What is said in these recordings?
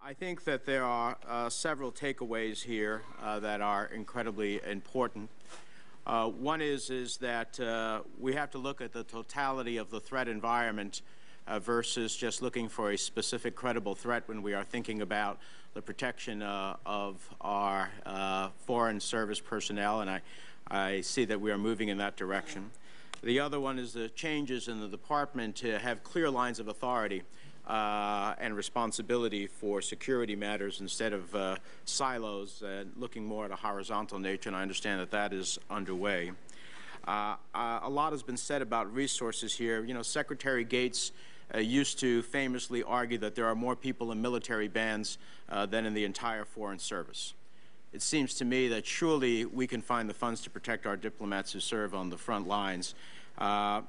I think that there are several takeaways here that are incredibly important. One is that we have to look at the totality of the threat environment versus just looking for a specific credible threat when we are thinking about the protection of our foreign service personnel, and I see that we are moving in that direction. The other one is the changes in the department to have clear lines of authority and responsibility for security matters instead of silos, looking more at a horizontal nature, and I understand that that is underway. A lot has been said about resources here. You know, Secretary Gates used to famously argue that there are more people in military bands than in the entire Foreign Service. It seems to me that surely we can find the funds to protect our diplomats who serve on the front lines. I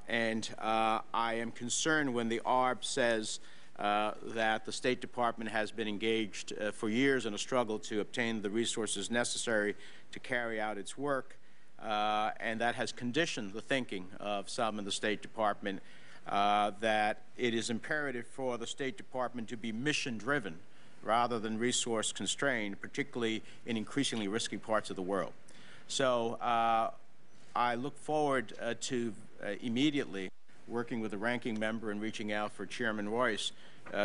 am concerned when the ARB says that the State Department has been engaged for years in a struggle to obtain the resources necessary to carry out its work, and that has conditioned the thinking of some in the State Department that it is imperative for the State Department to be mission-driven rather than resource-constrained, particularly in increasingly risky parts of the world. So I look forward to immediately working with the ranking member and reaching out for Chairman Royce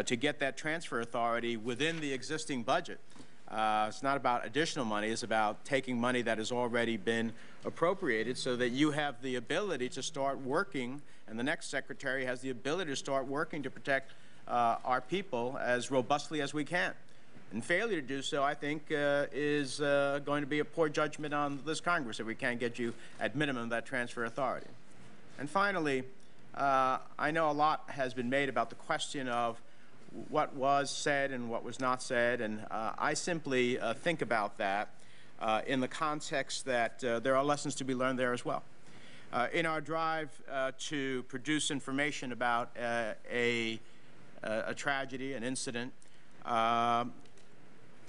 to get that transfer authority within the existing budget. It's not about additional money, it's about taking money that has already been appropriated so that you have the ability to start working, and the next secretary has the ability to start working to protect our people as robustly as we can. And failure to do so, I think, is going to be a poor judgment on this Congress if we can't get you, at minimum, that transfer authority. And finally, I know a lot has been made about the question of what was said and what was not said, and I simply think about that in the context that there are lessons to be learned there as well. In our drive to produce information about a tragedy, an incident,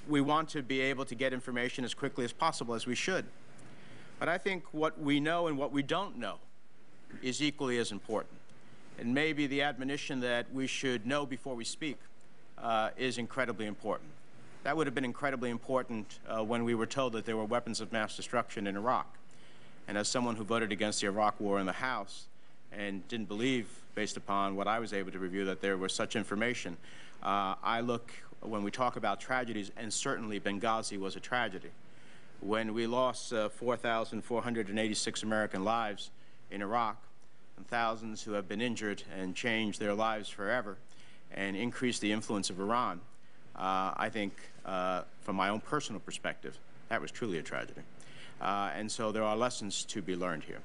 we want to be able to get information as quickly as possible, as we should. But I think what we know and what we don't know is equally as important. And maybe the admonition that we should know before we speak is incredibly important. That would have been incredibly important when we were told that there were weapons of mass destruction in Iraq. And as someone who voted against the Iraq War in the House and didn't believe, based upon what I was able to review, that there was such information, I look, when we talk about tragedies, and certainly Benghazi was a tragedy. When we lost 4,486 American lives in Iraq, and thousands who have been injured and changed their lives forever and increased the influence of Iran, I think, from my own personal perspective, that was truly a tragedy. And so there are lessons to be learned here.